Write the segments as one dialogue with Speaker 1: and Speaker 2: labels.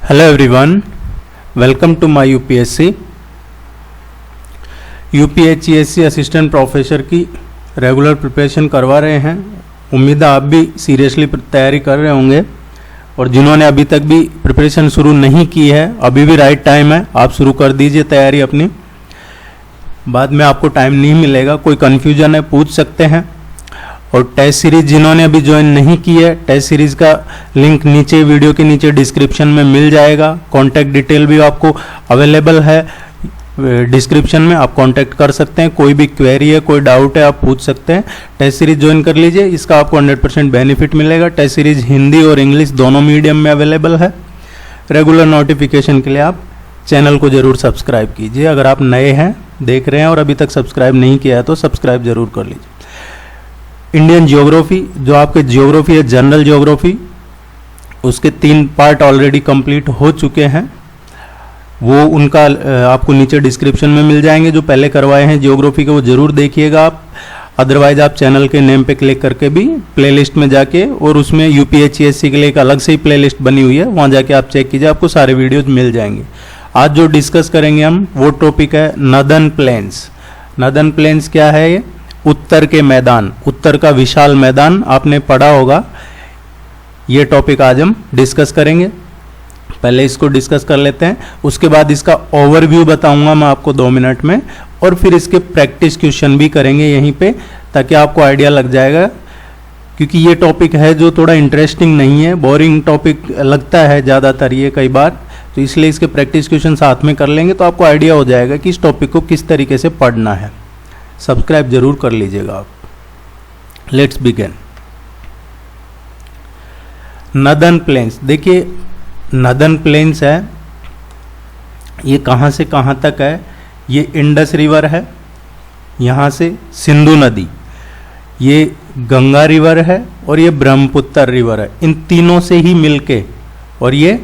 Speaker 1: Hello everyone, welcome to my UPSC UPHCSC assistant professor की regular preparation करवा रहे हैं। उम्मीद है आप भी सीरियसली तैयारी कर रहे होंगे और जिन्होंने अभी तक भी प्रिपरेशन शुरू नहीं की है अभी भी राइट टाइम है, आप शुरू कर दीजिए तैयारी अपनी। बाद में आपको टाइम नहीं मिलेगा, कोई कन्फ्यूजन है पूछ सकते हैं। और टेस्ट सीरीज जिन्होंने अभी ज्वाइन नहीं की है, टेस्ट सीरीज का लिंक नीचे वीडियो के नीचे डिस्क्रिप्शन में मिल जाएगा। कॉन्टैक्ट डिटेल भी आपको अवेलेबल है डिस्क्रिप्शन में, आप कांटेक्ट कर सकते हैं। कोई भी क्वेरी है, कोई डाउट है, आप पूछ सकते हैं। टेस्ट सीरीज ज्वाइन कर लीजिए, इसका आपको 100% बेनिफिट मिलेगा। टेस्ट सीरीज हिंदी और इंग्लिश दोनों मीडियम में अवेलेबल है। रेगुलर नोटिफिकेशन के लिए आप चैनल को जरूर सब्सक्राइब कीजिए। अगर आप नए हैं, देख रहे हैं और अभी तक सब्सक्राइब नहीं किया है तो सब्सक्राइब जरूर कर लीजिए। इंडियन ज्योग्राफी, जो आपके ज्योग्राफी है जनरल ज्योग्राफी, उसके 3 पार्ट ऑलरेडी कंप्लीट हो चुके हैं। वो उनका आपको नीचे डिस्क्रिप्शन में मिल जाएंगे। जो पहले करवाए हैं ज्योग्राफी के वो जरूर देखिएगा आप। अदरवाइज आप चैनल के नेम पे क्लिक करके भी प्लेलिस्ट में जाके, और उसमें यूपीएचसीएससी के लिए एक अलग से ही प्लेलिस्ट बनी हुई है, वहाँ जाके आप चेक कीजिए, आपको सारे वीडियोज मिल जाएंगे। आज जो डिस्कस करेंगे हम वो टॉपिक है नदर्न प्लेन्स। नदर्न प्लेन्स क्या है? ये उत्तर के मैदान, उत्तर का विशाल मैदान आपने पढ़ा होगा। ये टॉपिक आज हम डिस्कस करेंगे। पहले इसको डिस्कस कर लेते हैं, उसके बाद इसका ओवरव्यू बताऊंगा मैं आपको 2 मिनट में, और फिर इसके प्रैक्टिस क्वेश्चन भी करेंगे यहीं पे, ताकि आपको आइडिया लग जाएगा। क्योंकि ये टॉपिक है जो थोड़ा इंटरेस्टिंग नहीं है, बोरिंग टॉपिक लगता है ज़्यादातर ये कई बार, तो इसलिए इसके प्रैक्टिस क्वेश्चन साथ में कर लेंगे तो आपको आइडिया हो जाएगा कि इस टॉपिक को किस तरीके से पढ़ना है। सब्सक्राइब जरूर कर लीजिएगा आप। Let's begin. नदर्न प्लेन्स, देखिए नदर्न प्लेन्स है, ये कहाँ से कहाँ तक है? ये इंडस रिवर है, यहाँ से सिंधु नदी, ये गंगा रिवर है और ये ब्रह्मपुत्र रिवर है। इन तीनों से ही मिलके और ये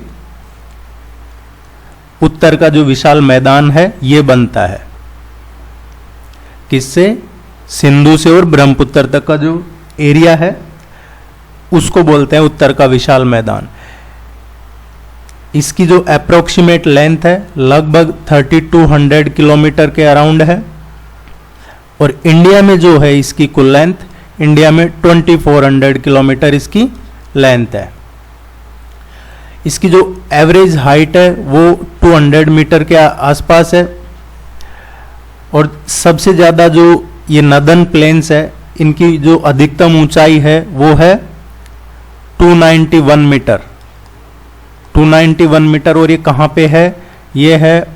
Speaker 1: उत्तर का जो विशाल मैदान है ये बनता है। किससे? सिंधु से और ब्रह्मपुत्र तक का जो एरिया है उसको बोलते हैं उत्तर का विशाल मैदान। इसकी जो अप्रोक्सीमेट लेंथ है लगभग 3200 किलोमीटर के अराउंड है, और इंडिया में जो है इसकी कुल लेंथ, इंडिया में 2400 किलोमीटर इसकी लेंथ है। इसकी जो एवरेज हाइट है वो 200 मीटर के आसपास है, और सबसे ज़्यादा जो ये नदर्न प्लेन्स है इनकी जो अधिकतम ऊंचाई है वो है 291 मीटर। 291 मीटर। और ये कहाँ पे है? ये है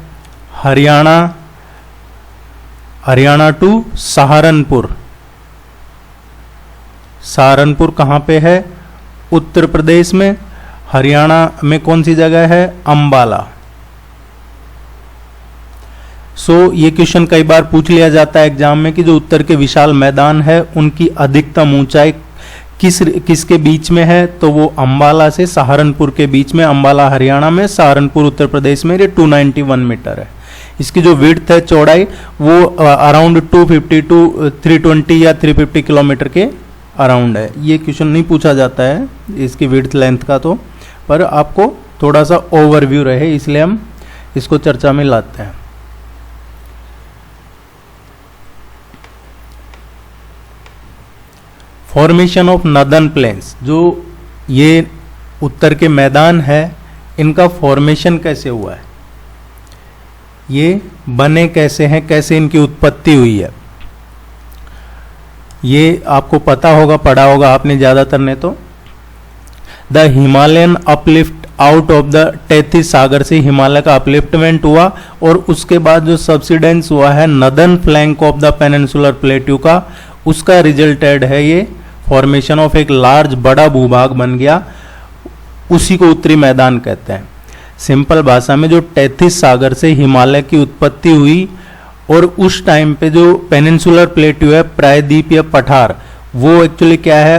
Speaker 1: हरियाणा टू सहारनपुर। सहारनपुर कहाँ पे है? उत्तर प्रदेश में। हरियाणा में कौन सी जगह है? अंबाला। ये क्वेश्चन कई बार पूछ लिया जाता है एग्जाम में कि जो उत्तर के विशाल मैदान है उनकी अधिकतम ऊंचाई किसके बीच में है? तो वो अंबाला से सहारनपुर के बीच में। अंबाला हरियाणा में, सहारनपुर उत्तर प्रदेश में। ये 291 मीटर है। इसकी जो विड्थ है, चौड़ाई, वो अराउंड 250 टू 320 या 350 किलोमीटर के अराउंड है। ये क्वेश्चन नहीं पूछा जाता है इसकी विड्थ लेंथ का, तो पर आपको थोड़ा सा ओवरव्यू रहे इसलिए हम इसको चर्चा में लाते हैं। फॉर्मेशन ऑफ नदर्न प्लेन्स, जो ये उत्तर के मैदान है इनका फॉर्मेशन कैसे हुआ है, ये बने कैसे हैं, कैसे इनकी उत्पत्ति हुई है, ये आपको पता होगा, पढ़ा होगा आपने ज़्यादातर ने। तो the Himalayan uplift out of the Tethys सागर से हिमालय का अपलिफ्टमेंट हुआ, और उसके बाद जो सब्सिडेंस हुआ है northern flank of the peninsular plateau का, उसका रिजल्टेड है ये फॉर्मेशन ऑफ एक लार्ज, बड़ा भूभाग बन गया। उसी को उत्तरी मैदान कहते हैं। सिंपल भाषा में जो टेथिस सागर से हिमालय की उत्पत्ति हुई, और उस टाइम पे जो पेनिनसुलर प्लेट्यू है, प्रायद्वीपीय पठार, वो एक्चुअली क्या है,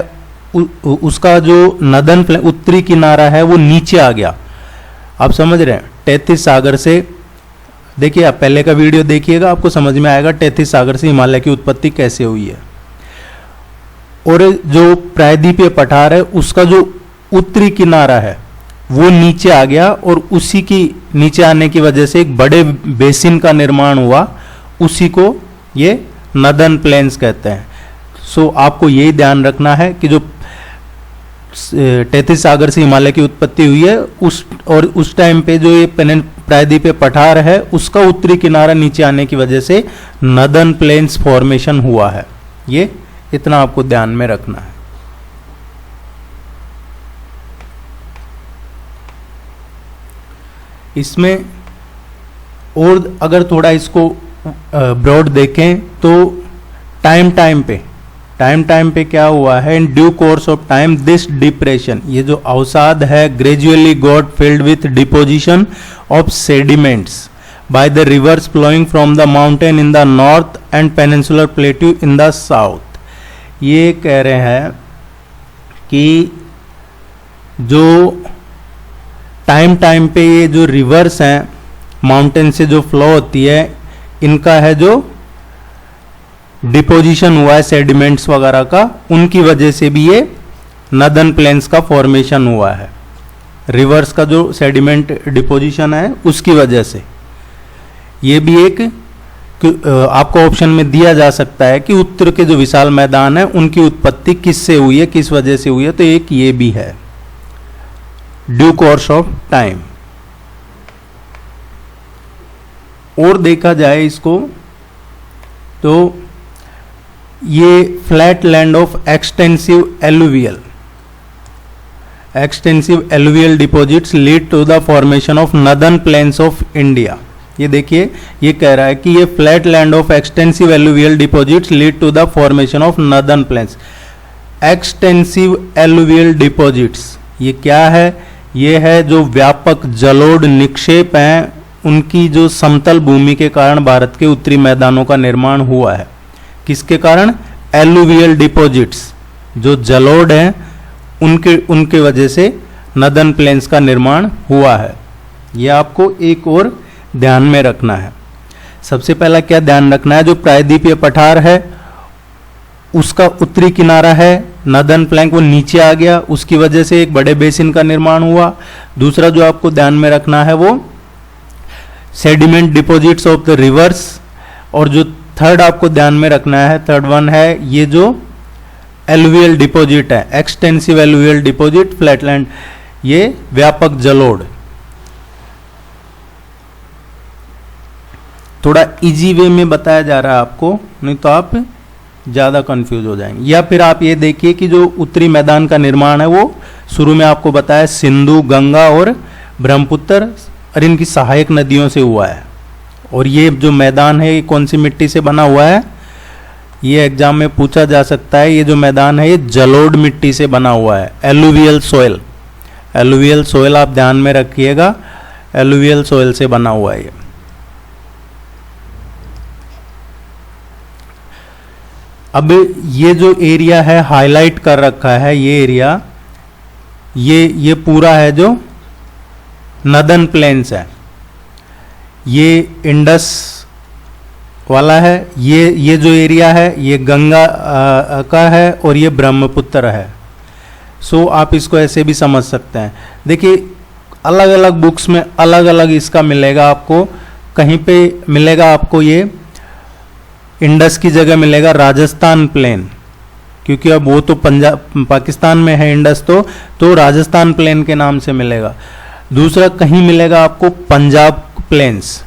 Speaker 1: उसका जो नदर्न उत्तरी किनारा है वो नीचे आ गया। आप समझ रहे हैं? टेथिस सागर से, देखिए आप पहले का वीडियो देखिएगा, आपको समझ में आएगा टेथिस सागर से हिमालय की उत्पत्ति कैसे हुई है। और जो प्रायद्वीपीय पठार है उसका जो उत्तरी किनारा है वो नीचे आ गया और उसी की नीचे आने की वजह से एक बड़े बेसिन का निर्माण हुआ, उसी को ये नदर्न प्लेन्स कहते हैं। सो आपको यही ध्यान रखना है कि जो तैतीस सागर से हिमालय की उत्पत्ति हुई है उस टाइम पे जो ये प्रायद्वीपीय पठार है उसका उत्तरी किनारा नीचे आने की वजह से नदर्न प्लेन्स फॉर्मेशन हुआ है। ये इतना आपको ध्यान में रखना है। इसमें और अगर थोड़ा इसको ब्रॉड देखें तो टाइम पे क्या हुआ है, in due course of time this depression, ये जो अवसाद है gradually got filled with deposition of sediments by the rivers flowing from the mountain in the north and peninsular plateau in the south. ये कह रहे हैं कि जो टाइम पे ये जो रिवर्स हैं माउंटेन से जो फ्लो होती है, इनका है जो डिपोजिशन हुआ है सेडिमेंट्स वगैरह का, उनकी वजह से भी ये नदर्न प्लेन्स का फॉर्मेशन हुआ है। रिवर्स का जो सेडिमेंट डिपोजिशन है उसकी वजह से। ये भी एक आपको ऑप्शन में दिया जा सकता है कि उत्तर के जो विशाल मैदान है उनकी उत्पत्ति किससे हुई है, किस वजह से हुई है, तो एक ये भी है ड्यू कोर्स ऑफ टाइम। और देखा जाए इसको तो ये flat land of extensive alluvial deposits lead to the formation of northern plains of India. ये देखिए, ये कह रहा है कि ये flat land of extensive alluvial deposits lead to the formation of northern plains. Extensive alluvial deposits ये क्या है, ये है जो व्यापक जलोढ़ निक्षेप हैं उनकी जो समतल भूमि के कारण भारत के उत्तरी मैदानों का निर्माण हुआ है। किसके कारण? एलुवियल डिपॉजिट्स, जो जलोढ़ हैं उनके वजह से नदर्न प्लेन्स का निर्माण हुआ है। यह आपको एक और ध्यान में रखना है। सबसे पहला क्या ध्यान रखना है, जो प्रायद्वीपीय पठार है उसका उत्तरी किनारा है नदर्न प्लैंक, वो नीचे आ गया, उसकी वजह से एक बड़े बेसिन का निर्माण हुआ। दूसरा जो आपको ध्यान में रखना है वो sediment deposits of the reverse, और जो थर्ड आपको ध्यान में रखना है, थर्ड वन है ये जो एलुवियल डिपॉजिट है, एक्सटेंसिव एलुवियल डिपॉजिट फ्लैटलैंड, ये व्यापक जलोढ़। थोड़ा इजी वे में बताया जा रहा है आपको, नहीं तो आप ज़्यादा कंफ्यूज हो जाएंगे। या फिर आप ये देखिए कि जो उत्तरी मैदान का निर्माण है वो शुरू में आपको बताया सिंधु, गंगा और ब्रह्मपुत्र और इनकी सहायक नदियों से हुआ है। और ये जो मैदान है ये कौन सी मिट्टी से बना हुआ है, ये एग्जाम में पूछा जा सकता है। ये जो मैदान है ये जलोढ़ मिट्टी से बना हुआ है, एलुवियल सोयल। एलुवियल सोयल आप ध्यान में रखिएगा, एलुवियल सोयल से बना हुआ है ये। अब ये जो एरिया है हाईलाइट कर रखा है, ये एरिया ये पूरा है जो नदर्न प्लेन्स है। ये इंडस वाला है, ये जो एरिया है ये गंगा का है और ये ब्रह्मपुत्र है। सो आप इसको ऐसे भी समझ सकते हैं। देखिए अलग अलग बुक्स में अलग अलग इसका मिलेगा आपको। कहीं पे मिलेगा आपको ये इंडस की जगह मिलेगा राजस्थान प्लेन, क्योंकि अब वो तो पंजाब पाकिस्तान में है इंडस, तो राजस्थान प्लेन के नाम से मिलेगा। दूसरा कहीं मिलेगा आपको पंजाब प्लेन्स,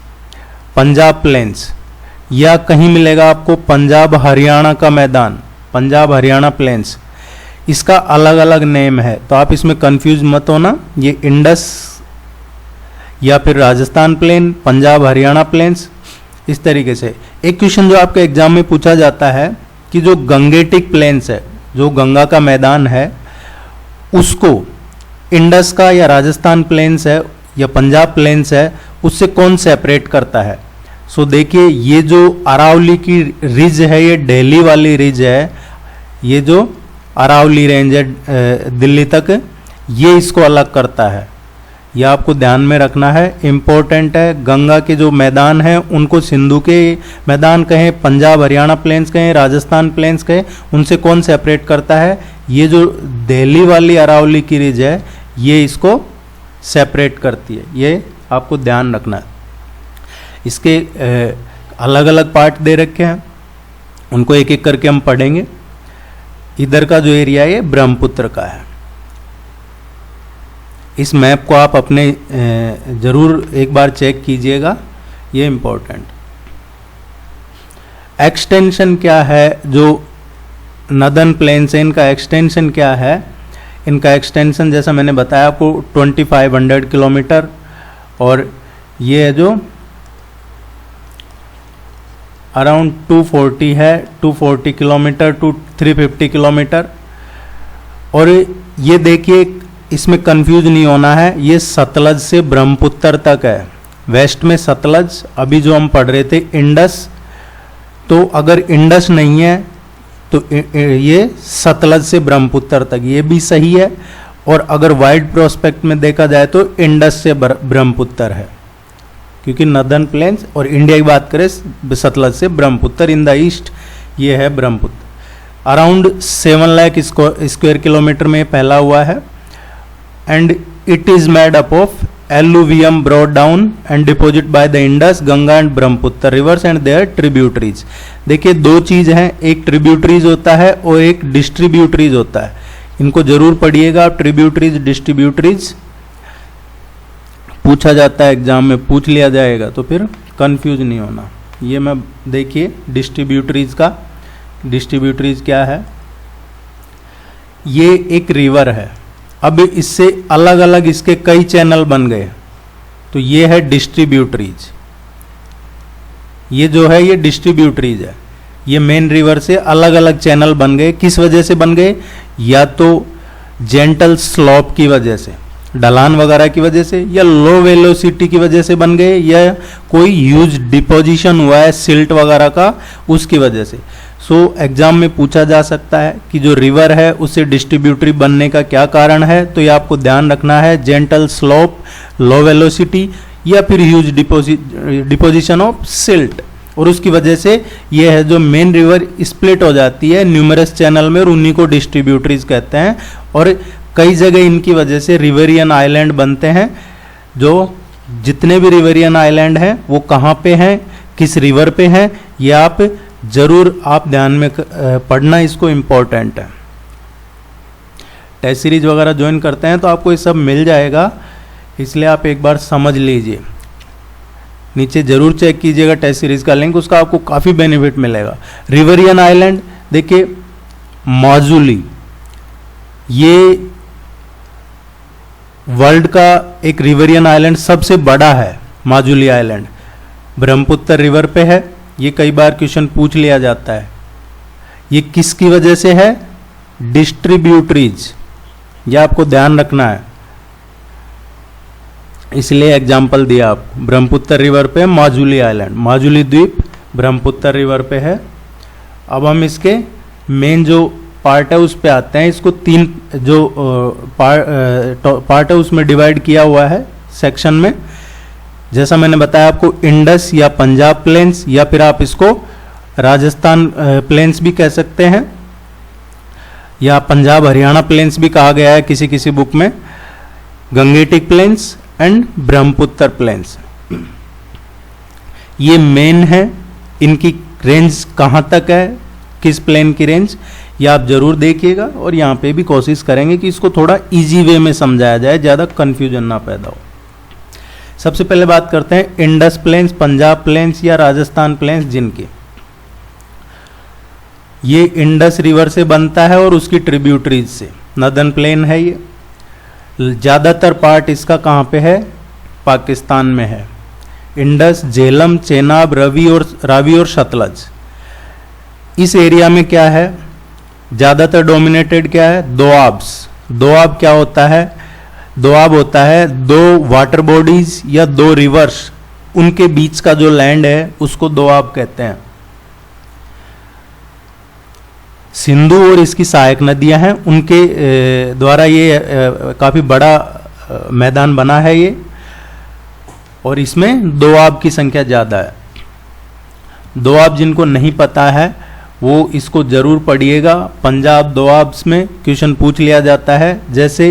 Speaker 1: या कहीं मिलेगा आपको पंजाब हरियाणा का मैदान, पंजाब हरियाणा प्लेन्स। इसका अलग अलग नेम है, तो आप इसमें कंफ्यूज मत होना। ये इंडस या फिर राजस्थान प्लेन, पंजाब हरियाणा प्लेन्स, इस तरीके से। एक क्वेश्चन जो आपके एग्जाम में पूछा जाता है कि जो गंगेटिक प्लेन्स है, जो गंगा का मैदान है, उसको इंडस का या राजस्थान प्लेन्स है या पंजाब प्लेन्स है, उससे कौन सेपरेट करता है। सो देखिए ये जो अरावली की रिज है, ये दिल्ली वाली रिज है, ये जो अरावली रेंज है दिल्ली तक, ये इसको अलग करता है। यह आपको ध्यान में रखना है, इम्पोर्टेंट है। गंगा के जो मैदान हैं उनको सिंधु के मैदान कहें, पंजाब हरियाणा प्लेन्स कहें, राजस्थान प्लेन्स कहें, उनसे कौन सेपरेट करता है, ये जो दिल्ली वाली अरावली की रिज है ये इसको सेपरेट करती है, ये आपको ध्यान रखना है। इसके अलग अलग पार्ट दे रखे हैं, उनको एक एक करके हम पढ़ेंगे। इधर का जो एरिया है ये ब्रह्मपुत्र का है। इस मैप को आप अपने जरूर एक बार चेक कीजिएगा, ये इंपॉर्टेंट। एक्सटेंशन क्या है, जो नदर्न प्लेन से इनका एक्सटेंशन क्या है, इनका एक्सटेंशन जैसा मैंने बताया आपको 2500 किलोमीटर, और ये है जो अराउंड 240 है, 240 किलोमीटर टू 350 किलोमीटर। और ये देखिए, इसमें कंफ्यूज नहीं होना है, ये सतलज से ब्रह्मपुत्र तक है। वेस्ट में सतलज, अभी जो हम पढ़ रहे थे इंडस, तो अगर इंडस नहीं है तो ये सतलज से ब्रह्मपुत्र तक, ये भी सही है। और अगर वाइड प्रोस्पेक्ट में देखा जाए तो इंडस से ब्रह्मपुत्र है, क्योंकि नदर्न प्लेन्स और इंडिया की बात करें सतलज से ब्रह्मपुत्र इन द ईस्ट, ये है Brahmaputra. Around 7 lakh square kilometre में फैला हुआ है। And it is made up of alluvium brought down and deposit by the Indus, Ganga and Brahmaputra rivers and their tributaries. देखिए, दो चीज हैं, एक ट्रिब्यूटरीज होता है और एक डिस्ट्रीब्यूटरीज होता है। इनको जरूर पढ़िएगा आप, ट्रिब्यूटरीज डिस्ट्रीब्यूटरीज पूछा जाता है एग्जाम में, पूछ लिया जाएगा, तो फिर कंफ्यूज नहीं होना। ये मैं देखिए डिस्ट्रीब्यूटरीज का, डिस्ट्रीब्यूटरीज क्या है, ये एक रिवर है। अब इससे अलग अलग इसके कई चैनल बन गए, तो ये है डिस्ट्रीब्यूटरीज। ये जो है ये डिस्ट्रीब्यूटरीज है। ये मेन रिवर से अलग अलग चैनल बन गए। किस वजह से बन गए? या तो जेंटल स्लॉप की वजह से, ढलान वगैरह की वजह से, या लो वेलोसिटी की वजह से बन गए, या कोई ह्यूज डिपोजिशन हुआ है सिल्ट वगैरह का, उसकी वजह से। सो एग्जाम में पूछा जा सकता है कि जो रिवर है उससे डिस्ट्रीब्यूटरी बनने का क्या कारण है, तो ये आपको ध्यान रखना है, जेंटल स्लोप, लो वेलोसिटी, या फिर ह्यूज डिपोजिशन ऑफ सिल्ट। और उसकी वजह से ये है जो मेन रिवर स्प्लिट हो जाती है न्यूमरस चैनल में, और उन्हीं को डिस्ट्रीब्यूटरीज कहते हैं। और कई जगह इनकी वजह से रिवेरियन आइलैंड बनते हैं। जो जितने भी रिवेरियन आइलैंड हैं वो कहाँ पे हैं, किस रिवर पे हैं, ये आप जरूर आप ध्यान में पढ़ना, इसको इम्पोर्टेंट है। टेस्ट सीरीज वगैरह ज्वाइन करते हैं तो आपको ये सब मिल जाएगा, इसलिए आप एक बार समझ लीजिए। नीचे जरूर चेक कीजिएगा टेस्ट सीरीज का लिंक, उसका आपको काफ़ी बेनिफिट मिलेगा। रिवेरियन आइलैंड देखिए, माजुली, ये वर्ल्ड का एक रिवेरियन आइलैंड सबसे बड़ा है। माजुली आइलैंड ब्रह्मपुत्र रिवर पे है। ये कई बार क्वेश्चन पूछ लिया जाता है। ये किसकी वजह से है? डिस्ट्रीब्यूटरीज, ये आपको ध्यान रखना है, इसलिए एग्जाम्पल दिया आप। ब्रह्मपुत्र रिवर पे माजुली आइलैंड, माजुली द्वीप ब्रह्मपुत्र रिवर पे है। अब हम इसके मेन जो पार्ट है उस पे आते हैं। इसको 3 जो पार्ट है उसमें डिवाइड किया हुआ है सेक्शन में। जैसा मैंने बताया आपको, इंडस या पंजाब प्लेन्स, या फिर आप इसको राजस्थान प्लेन्स भी कह सकते हैं, या पंजाब हरियाणा प्लेन्स भी कहा गया है किसी किसी बुक में, Gangetic plains and Brahmaputra plains. ये मेन है। इनकी रेंज कहाँ तक है, किस प्लेन की रेंज, ये आप जरूर देखिएगा। और यहाँ पे भी कोशिश करेंगे कि इसको थोड़ा इजी वे में समझाया जाए, ज़्यादा कन्फ्यूजन ना पैदा हो। सबसे पहले बात करते हैं इंडस प्लेन्स, पंजाब प्लेन्स या राजस्थान प्लेन्स जिनकी। ये इंडस रिवर से बनता है और उसकी ट्रिब्यूटरीज से। नदर्न प्लेन है ये। ज़्यादातर पार्ट इसका कहाँ पे है? पाकिस्तान में है। इंडस, झेलम, चेनाब, रावी और सतलज, इस एरिया में क्या है ज़्यादातर डोमिनेटेड? क्या है? दोआब्स। दोआब क्या होता है? दोआब होता है 2 वाटर बॉडीज या 2 रिवर्स, उनके बीच का जो लैंड है उसको दोआब कहते हैं। सिंधु और इसकी सहायक नदियां हैं, उनके द्वारा ये काफ़ी बड़ा मैदान बना है ये, और इसमें दोआब की संख्या ज़्यादा है। दोआब जिनको नहीं पता है वो इसको जरूर पढ़िएगा। पंजाब दोआब्स में क्वेश्चन पूछ लिया जाता है। जैसे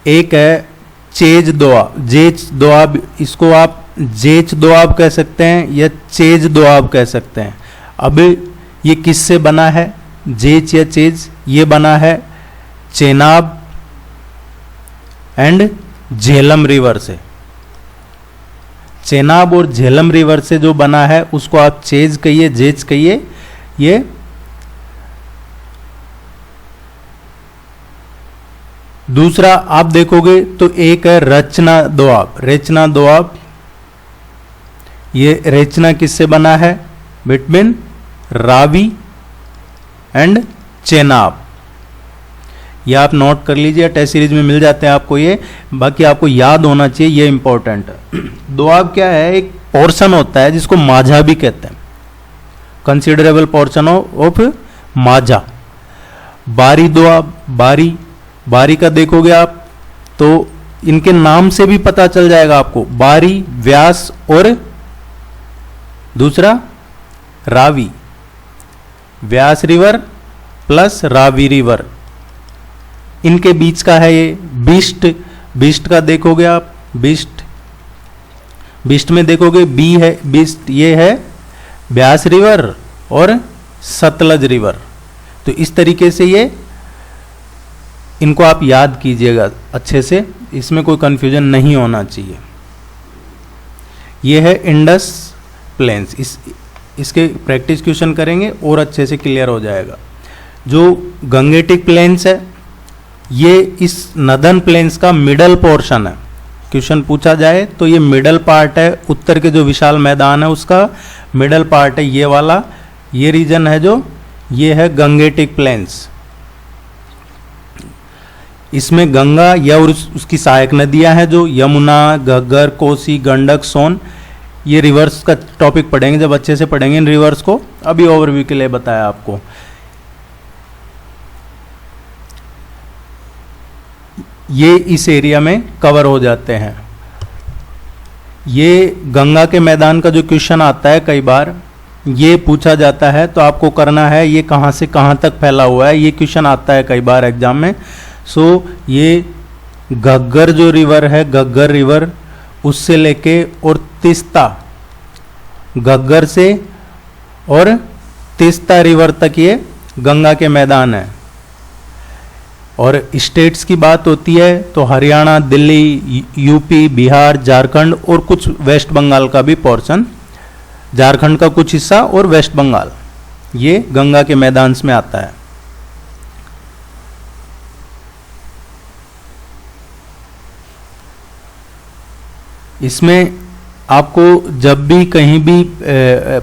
Speaker 1: एक है चेज दोआब, जेच दोआब, इसको आप जेच दोआब कह सकते हैं या चेज दोआब कह सकते हैं। अब ये किससे बना है, जेच या चेज? ये बना है चेनाब एंड झेलम रिवर से। चेनाब और झेलम रिवर से जो बना है उसको आप चेज कहिए, जेच कहिए। ये दूसरा आप देखोगे तो एक है रचना दोआब, रेचना दोआब। ये रेचना किससे बना है? Between Ravi and Chenab. ये आप नोट कर लीजिए, टेस्ट सीरीज में मिल जाते हैं आपको ये, बाकी आपको याद होना चाहिए, ये इंपॉर्टेंट है। दोआब क्या है? एक पोर्शन होता है जिसको माझा भी कहते हैं, कंसिडरेबल पोर्शन ऑफ माझा। बारी दोआब, बारी का देखोगे आप तो इनके नाम से भी पता चल जाएगा आपको, बारी, व्यास और दूसरा रावी, व्यास रिवर प्लस रावी रिवर, इनके बीच का है ये। बिस्ट का देखोगे आप, बिस्ट में देखोगे बी है, बिस्ट ये है व्यास रिवर और सतलज रिवर। तो इस तरीके से ये इनको आप याद कीजिएगा अच्छे से, इसमें कोई कंफ्यूजन नहीं होना चाहिए। ये है इंडस प्लेन्स, इसके प्रैक्टिस क्वेश्चन करेंगे और अच्छे से क्लियर हो जाएगा। जो गंगेटिक प्लेन्स है ये इस नदन प्लेन्स का मिडल पोर्शन है। क्वेश्चन पूछा जाए तो ये मिडल पार्ट है, उत्तर के जो विशाल मैदान है उसका मिडल पार्ट है ये वाला, ये रीजन है जो ये है गंगेटिक प्लेन्स। इसमें गंगा या और उसकी सहायक नदियां हैं जो यमुना, घग्गर, कोसी, गंडक, सोन, ये रिवर्स का टॉपिक पढ़ेंगे जब अच्छे से पढ़ेंगे इन रिवर्स को। अभी ओवरव्यू के लिए बताया आपको। ये इस एरिया में कवर हो जाते हैं। ये गंगा के मैदान का जो क्वेश्चन आता है कई बार ये पूछा जाता है, तो आपको करना है ये कहाँ से कहाँ तक फैला हुआ है, ये क्वेश्चन आता है कई बार एग्जाम में। सो ये घग्गर जो रिवर है, घग्गर रिवर उससे लेके और तीस्ता, घग्गर से और तीस्ता रिवर तक ये गंगा के मैदान है। और स्टेट्स की बात होती है तो हरियाणा, दिल्ली, यूपी, बिहार, झारखंड और कुछ वेस्ट बंगाल का भी पोर्शन, झारखंड का कुछ हिस्सा और वेस्ट बंगाल, ये गंगा के मैदान में आता है। इसमें आपको जब भी कहीं भी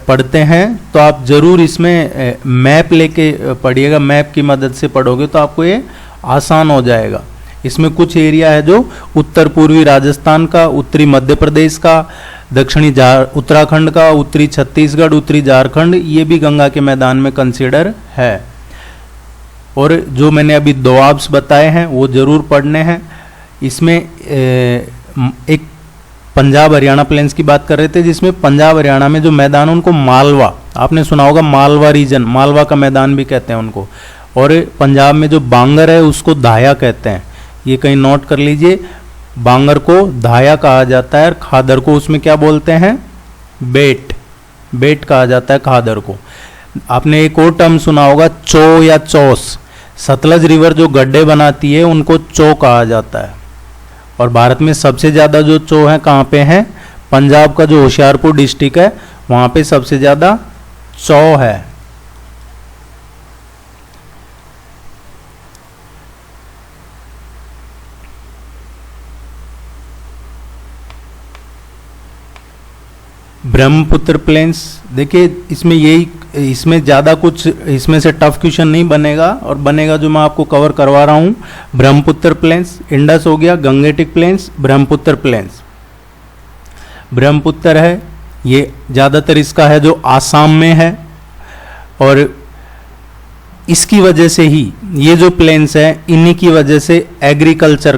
Speaker 1: पढ़ते हैं तो आप जरूर इसमें मैप लेके पढ़िएगा, मैप की मदद से पढ़ोगे तो आपको ये आसान हो जाएगा। इसमें कुछ एरिया है जो उत्तर पूर्वी राजस्थान का, उत्तरी मध्य प्रदेश का, दक्षिणी उत्तराखंड का, उत्तरी छत्तीसगढ़, उत्तरी झारखंड, ये भी गंगा के मैदान में कंसीडर है। और जो मैंने अभी दोआब्स बताए हैं वो जरूर पढ़ने हैं। इसमें एक पंजाब हरियाणा प्लेन्स की बात कर रहे थे, जिसमें पंजाब हरियाणा में जो मैदान उनको मालवा, आपने सुना होगा मालवा रीजन, मालवा का मैदान भी कहते हैं उनको। और पंजाब में जो बांगर है उसको धाया कहते हैं, ये कहीं नोट कर लीजिए। बांगर को धाया कहा जाता है और खादर को उसमें क्या बोलते हैं? बेट कहा जाता है खादर को। आपने एक और टर्म सुना होगा चो या चौस, सतलज रिवर जो गड्ढे बनाती है उनको चो कहा जाता है। और भारत में सबसे ज़्यादा जो चो है कहाँ पे हैं? पंजाब का जो होशियारपुर डिस्ट्रिक्ट है वहाँ पे सबसे ज़्यादा चो है। ब्रह्मपुत्र प्लेन्स, देखिए इसमें यही, इसमें ज़्यादा कुछ इसमें से टफ क्वेश्चन नहीं बनेगा, और बनेगा जो मैं आपको कवर करवा रहा हूँ। ब्रह्मपुत्र प्लेन्स, इंडस हो गया, Gangetic plains, Brahmaputra plains. Brahmaputra है ये ज़्यादातर इसका है जो आसाम में है, और इसकी वजह से ही ये जो प्लेन्स हैं इन्हीं की वजह से एग्रीकल्चर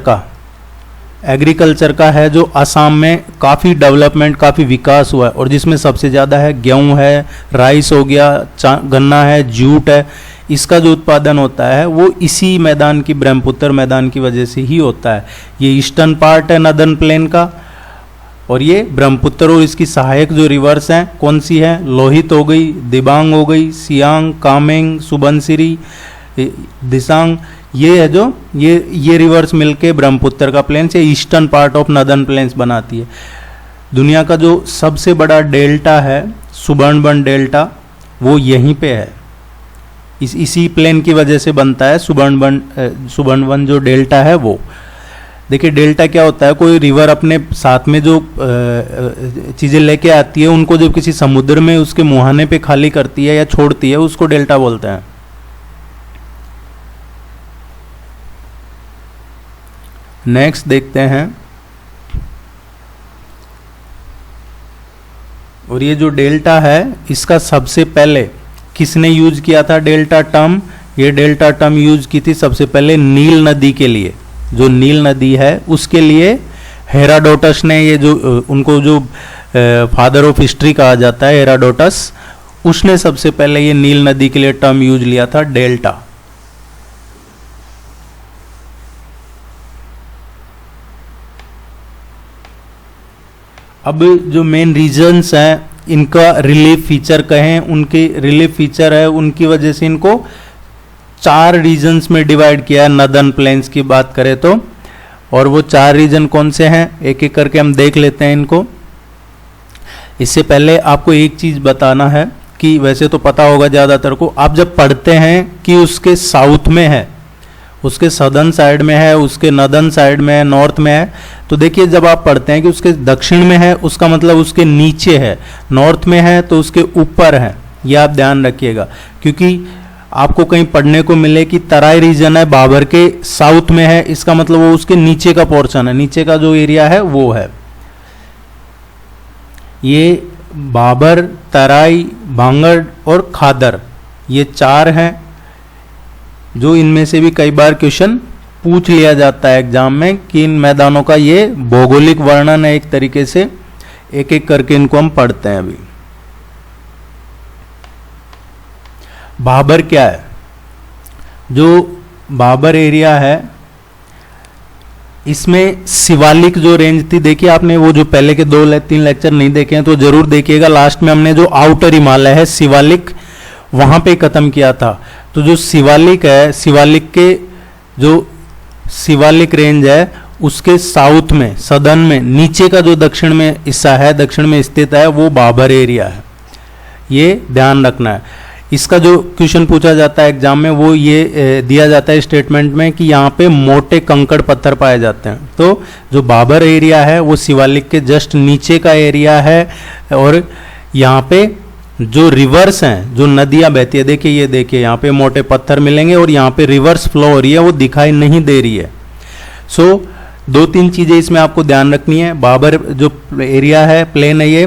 Speaker 1: का है जो असम में काफ़ी डेवलपमेंट, काफ़ी विकास हुआ है। और जिसमें सबसे ज़्यादा है गेहूं है, राइस हो गया, गन्ना है, जूट है, इसका जो उत्पादन होता है वो इसी मैदान की, ब्रह्मपुत्र मैदान की वजह से ही होता है। ये ईस्टर्न पार्ट है नदर्न प्लेन का, और ये ब्रह्मपुत्र और इसकी सहायक जो रिवर्स हैं कौन सी है, लोहित हो गई, दिबांग हो गई, सियांग, कामेंग, सुबनसिरी, दिसांग, ये है जो ये रिवर्स मिलके ब्रह्मपुत्र का प्लेन से eastern part of northern plains बनाती है। दुनिया का जो सबसे बड़ा डेल्टा है सुबर्णबन डेल्टा, वो यहीं पे है, इसी प्लेन की वजह से बनता है सुबर्णबन जो डेल्टा है वो। देखिए डेल्टा क्या होता है, कोई रिवर अपने साथ में जो चीज़ें लेके आती है उनको जब किसी समुद्र में उसके मुहाने पे खाली करती है या छोड़ती है, उसको डेल्टा बोलते हैं। नेक्स्ट देखते हैं, और ये जो डेल्टा है इसका सबसे पहले किसने यूज किया था डेल्टा टर्म? ये डेल्टा टर्म यूज की थी सबसे पहले नील नदी के लिए, जो नील नदी है उसके लिए हेराडोटस ने, ये जो उनको जो फादर ऑफ हिस्ट्री कहा जाता है हेराडोटस, उसने सबसे पहले ये नील नदी के लिए टर्म यूज लिया था डेल्टा। अब जो मेन रीजन्स हैं इनका रिलीफ फीचर कहें, उनके रिलीफ फीचर है, उनकी वजह से इनको 4 रीजन्स में डिवाइड किया है नदर्न प्लेन्स की बात करें तो। और वो 4 रीजन कौन से हैं एक एक करके हम देख लेते हैं इनको। इससे पहले आपको एक चीज बताना है कि वैसे तो पता होगा ज़्यादातर को, आप जब पढ़ते हैं कि उसके साउथ में है, उसके सदर्न साइड में है, उसके नदर्न साइड में है, नॉर्थ में है, तो देखिए जब आप पढ़ते हैं कि उसके दक्षिण में है उसका मतलब उसके नीचे है, नॉर्थ में है तो उसके ऊपर है, ये आप ध्यान रखिएगा। क्योंकि आपको कहीं पढ़ने को मिले कि तराई रीजन है बाबर के साउथ में है, इसका मतलब वो उसके नीचे का पोर्शन है, नीचे का जो एरिया है वो है। ये बाबर, तराई, भांगड़ और खादर, ये 4 हैं जो इनमें से भी कई बार क्वेश्चन पूछ लिया जाता है एग्जाम में कि इन मैदानों का ये भौगोलिक वर्णन है। एक तरीके से एक एक करके इनको हम पढ़ते हैं। अभी बाबर क्या है? जो बाबर एरिया है इसमें शिवालिक जो रेंज थी, देखिए आपने वो जो पहले के 2-3 लेक्चर नहीं देखे हैं तो जरूर देखिएगा। लास्ट में हमने जो आउटर हिमालय है शिवालिक वहां पे खत्म किया था। तो जो शिवालिक है, शिवालिक के जो शिवालिक रेंज है उसके साउथ में, सदर्न में, नीचे का जो दक्षिण में हिस्सा है, दक्षिण में स्थित है, वो बाबर एरिया है। ये ध्यान रखना है। इसका जो क्वेश्चन पूछा जाता है एग्जाम में वो ये दिया जाता है स्टेटमेंट में कि यहाँ पे मोटे कंकड़ पत्थर पाए जाते हैं। तो जो बाबर एरिया है वो शिवालिक के जस्ट नीचे का एरिया है। और यहाँ पे जो रिवर्स हैं, जो नदियाँ बहती है, देखिए ये देखिए यहाँ पे मोटे पत्थर मिलेंगे और यहाँ पे रिवर्स फ्लो हो रही है, वो दिखाई नहीं दे रही है। सो 2-3 चीज़ें इसमें आपको ध्यान रखनी है। बाबर जो एरिया है, प्लेन है ये,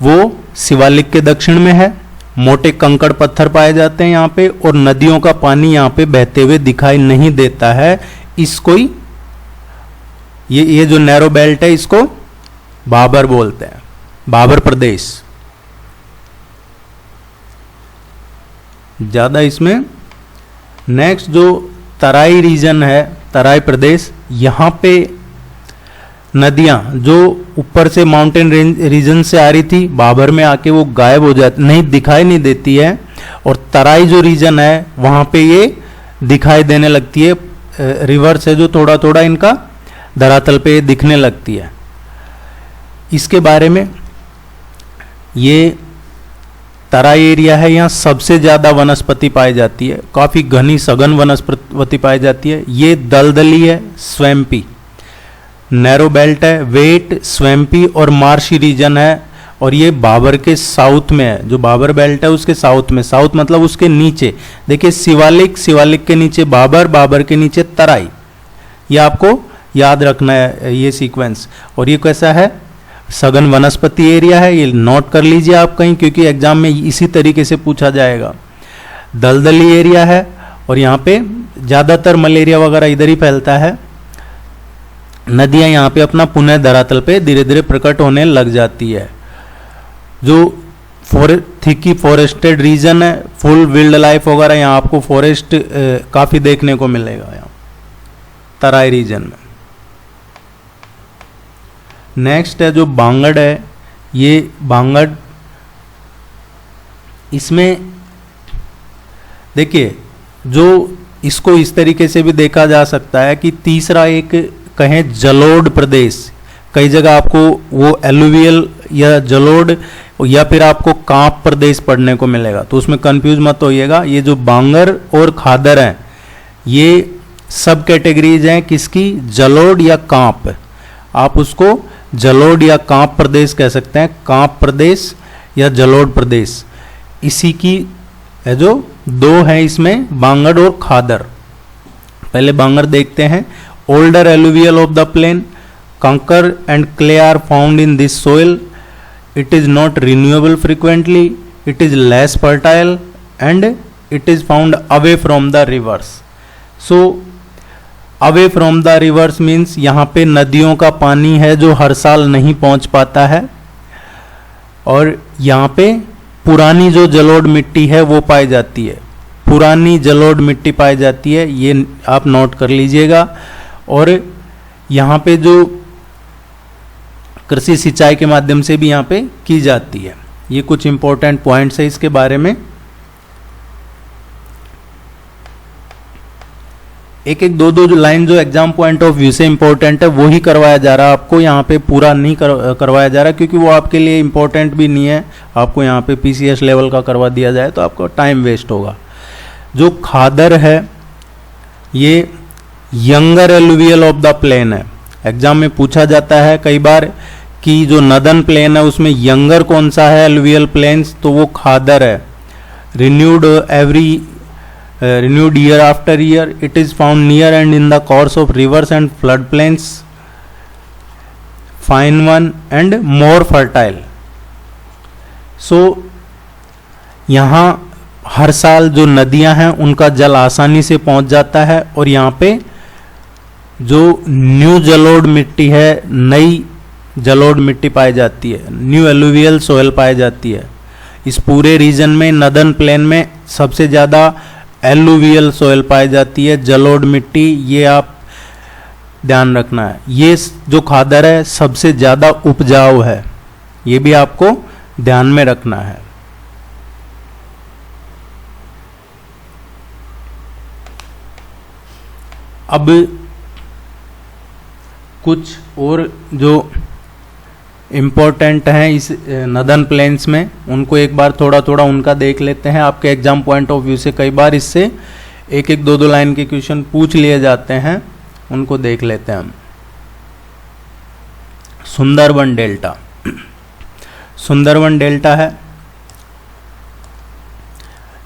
Speaker 1: वो शिवालिक के दक्षिण में है, मोटे कंकड़ पत्थर पाए जाते हैं यहाँ पे, और नदियों का पानी यहाँ पे बहते हुए दिखाई नहीं देता है। इसको ही ये जो नैरो बेल्ट है इसको बाबर बोलते हैं, बाबर प्रदेश। ज़्यादा इसमें नेक्स्ट जो तराई रीजन है, तराई प्रदेश, यहाँ पे नदियाँ जो ऊपर से माउंटेन रेंज रीजन से आ रही थी बाबर में आके वो गायब हो जाती, नहीं दिखाई नहीं देती है। और तराई जो रीजन है वहाँ पे ये दिखाई देने लगती है। रिवर्स है जो थोड़ा थोड़ा इनका धरातल पे दिखने लगती है। इसके बारे में, ये तराई एरिया है, यहाँ सबसे ज़्यादा वनस्पति पाई जाती है, काफ़ी घनी सघन वनस्पति पाई जाती है। ये दलदली है, स्वैम्पी, नैरो बेल्ट है, वेट, स्वैम्पी और मार्शी रीजन है। और ये बाबर के साउथ में है, जो बाबर बेल्ट है उसके साउथ में, साउथ मतलब उसके नीचे। देखिए शिवालिक, शिवालिक के नीचे बाबर, बाबर के नीचे तराई। ये आपको याद रखना है ये सीक्वेंस। और ये कैसा है? सघन वनस्पति एरिया है, ये नोट कर लीजिए आप कहीं, क्योंकि एग्जाम में इसी तरीके से पूछा जाएगा। दलदली एरिया है और यहाँ पे ज़्यादातर मलेरिया वगैरह इधर ही फैलता है। नदियाँ यहाँ पे अपना पुनः धरातल पे धीरे धीरे प्रकट होने लग जाती है। जो थिकी फॉरेस्टेड रीजन है, फुल विल्ड लाइफ वगैरह यहाँ आपको फॉरेस्ट काफ़ी देखने को मिलेगा यहाँ तराई रीजन में। नेक्स्ट है जो बांगड़ है, ये बांगड़ इसमें देखिए जो इसको इस तरीके से भी देखा जा सकता है कि तीसरा एक कहें जलोढ़ प्रदेश, कई जगह आपको वो एलुवियल या जलोढ़ या फिर आपको कांप प्रदेश पढ़ने को मिलेगा, तो उसमें कंफ्यूज मत होइएगा। ये जो बांगर और खादर हैं ये सब कैटेगरीज हैं किसकी, जलोढ़ या कांप। आप उसको जलोढ़ या कांप प्रदेश कह सकते हैं, कांप प्रदेश या जलोढ़ प्रदेश इसी की है। जो दो हैं इसमें बांगड़ और खादर। पहले बांगड़ देखते हैं। Older alluvial of the plain, kankar and clay are found in this soil, it is not renewable frequently, it is less fertile and it is found away from the rivers. So away from the rivers means यहाँ पे नदियों का पानी है जो हर साल नहीं पहुँच पाता है, और यहाँ पे पुरानी जो जलोढ़ मिट्टी है वो पाई जाती है, पुरानी जलोढ़ मिट्टी पाई जाती है, ये आप नोट कर लीजिएगा। और यहाँ पे जो कृषि सिंचाई के माध्यम से भी यहाँ पे की जाती है। ये कुछ इंपॉर्टेंट पॉइंट्स है इसके बारे में। एक एक दो दो जो लाइन जो एग्जाम पॉइंट ऑफ व्यू से इंपॉर्टेंट है वो ही करवाया जा रहा है आपको, यहाँ पे पूरा नहीं करवाया जा रहा क्योंकि वो आपके लिए इंपॉर्टेंट भी नहीं है। आपको यहाँ पे पीसीएस लेवल का करवा दिया जाए तो आपको टाइम वेस्ट होगा। जो खादर है ये younger alluvial of the plain है। एग्जाम में पूछा जाता है कई बार कि जो नदन प्लेन है उसमें यंगर कौन सा है एलुवियल प्लेन्स, तो वो खादर है। renewed year after year, it is found near and in the course of rivers and flood plains, fine one and more fertile. So यहाँ हर साल जो नदियां हैं उनका जल आसानी से पहुंच जाता है, और यहाँ पे जो न्यू जलोढ़ मिट्टी है, नई जलोढ़ मिट्टी पाई जाती है, न्यू एलुवियल सोयल पाई जाती है। इस पूरे रीजन में नदन प्लेन में सबसे ज़्यादा एलुवियल सोयल पाई जाती है, जलोढ़ मिट्टी, ये आप ध्यान रखना है। ये जो खादर है सबसे ज़्यादा उपजाऊ है, ये भी आपको ध्यान में रखना है। अब कुछ और जो इम्पोर्टेंट हैं इस नदन प्लेन्स में, उनको एक बार थोड़ा थोड़ा उनका देख लेते हैं। आपके एग्जाम पॉइंट ऑफ व्यू से कई बार इससे एक एक दो दो लाइन के क्वेश्चन पूछ लिए जाते हैं, उनको देख लेते हैं हम। सुंदरबन डेल्टा, सुंदरबन डेल्टा है,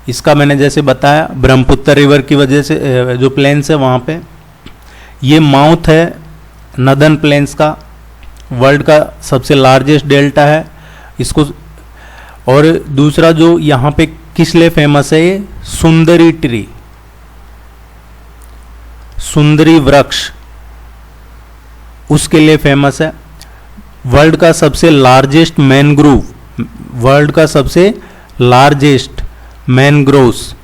Speaker 1: इसका मैंने जैसे बताया ब्रह्मपुत्र रिवर की वजह से जो प्लेन्स है वहाँ पे, ये माउथ है नदन प्लेन्स का, वर्ल्ड का सबसे लार्जेस्ट डेल्टा है इसको। और दूसरा जो यहाँ पे किस लिए फेमस है, ये सुंदरी ट्री, सुंदरी वृक्ष, उसके लिए फेमस है। वर्ल्ड का सबसे लार्जेस्ट मैनग्रोव, वर्ल्ड का सबसे लार्जेस्ट मैनग्रोव्स,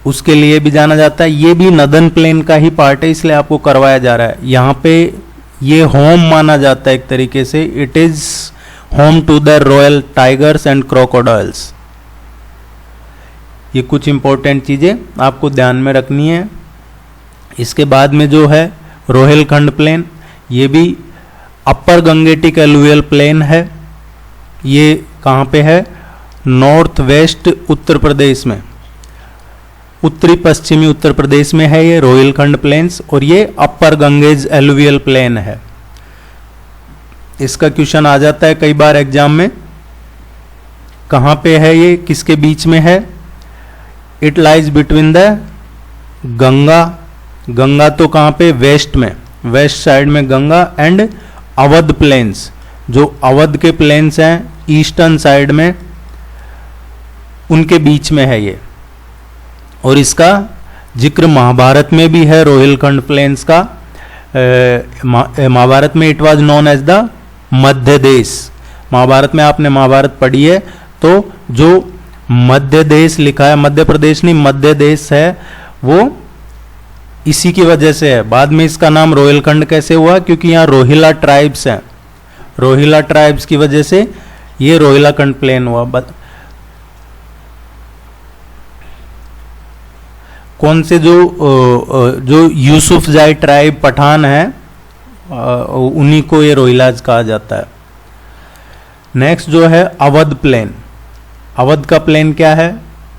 Speaker 1: उसके लिए भी जाना जाता है। ये भी नदन प्लेन का ही पार्ट है, इसलिए आपको करवाया जा रहा है। यहाँ पे ये होम माना जाता है एक तरीके से, it is home to the royal tigers and crocodiles. ये कुछ इंपॉर्टेंट चीज़ें आपको ध्यान में रखनी है। इसके बाद में जो है रोहिलखंड प्लेन, ये भी अपर गंगेटिक एलुवियल प्लेन है। ये कहाँ पे है, नॉर्थ वेस्ट उत्तर प्रदेश में, उत्तरी पश्चिमी उत्तर प्रदेश में है ये रोहिलखंड प्लेन्स, और ये अपर गंगेज एलुवियल प्लेन है। इसका क्वेश्चन आ जाता है कई बार एग्जाम में, कहाँ पे है ये, किसके बीच में है। It lies between the Ganga, Ganga तो कहाँ पे, वेस्ट में, वेस्ट साइड में गंगा, एंड अवध प्लेन्स, जो अवध के प्लेन्स हैं ईस्टर्न साइड में, उनके बीच में है ये। और इसका जिक्र महाभारत में भी है रोहिलखंड प्लेन्स का। महाभारत में it was known as the Madhya Desh, Mahabharat में आपने महाभारत पढ़ी है, तो जो मध्य देश लिखा है, मध्य प्रदेश नहीं मध्य देश है, वो इसी की वजह से है। बाद में इसका नाम रोहिलखंड कैसे हुआ, क्योंकि यहाँ रोहिला ट्राइब्स हैं, रोहिला ट्राइब्स की वजह से ये रोहिलाखंड प्लेन हुआ। कौन से जो यूसुफजाई ट्राइब पठान है, उन्हीं को ये रोहिलाज कहा जाता है। नेक्स्ट जो है अवध प्लेन। अवध का प्लेन क्या है,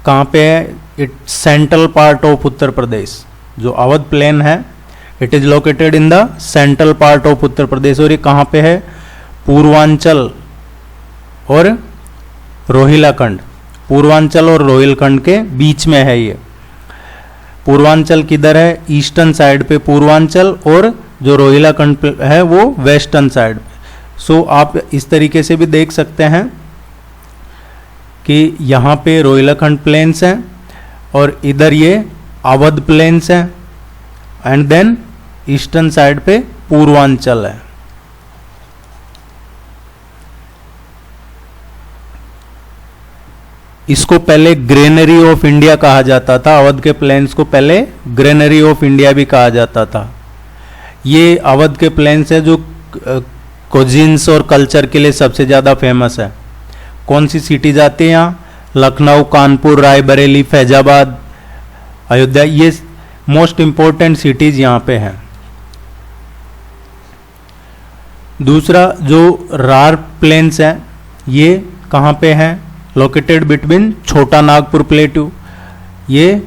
Speaker 1: कहाँ पे है, it central part of Uttar Pradesh. जो अवध प्लेन है it is located in the central part of Uttar Pradesh, और ये कहाँ पे है, पूर्वांचल और रोहिलाखंड, पूर्वांचल और रोहिलखंड के बीच में है ये। पूर्वांचल किधर है, ईस्टर्न साइड पे पूर्वांचल, और जो रोहिलाखंड है वो वेस्टर्न साइड पे। सो आप इस तरीके से भी देख सकते हैं कि यहाँ पे रोहिलाखंड प्लेन्स हैं और इधर ये अवध प्लेन्स हैं, एंड देन ईस्टर्न साइड पे पूर्वांचल है। इसको पहले ग्रेनरी ऑफ इंडिया कहा जाता था, अवध के प्लेन्स को पहले ग्रेनरी ऑफ इंडिया भी कहा जाता था। ये अवध के प्लेन्स है जो कोजिन्स और कल्चर के लिए सबसे ज़्यादा फेमस है। कौन सी सिटीज आती हैं यहाँ, लखनऊ, कानपुर, रायबरेली, फैजाबाद, अयोध्या, ये मोस्ट इंपॉर्टेंट सिटीज यहाँ पे हैं। दूसरा जो रार प्लेन्स हैं ये कहाँ पे हैं, लोकेटेड बिटवीन छोटा नागपुर प्लेट्यू। ये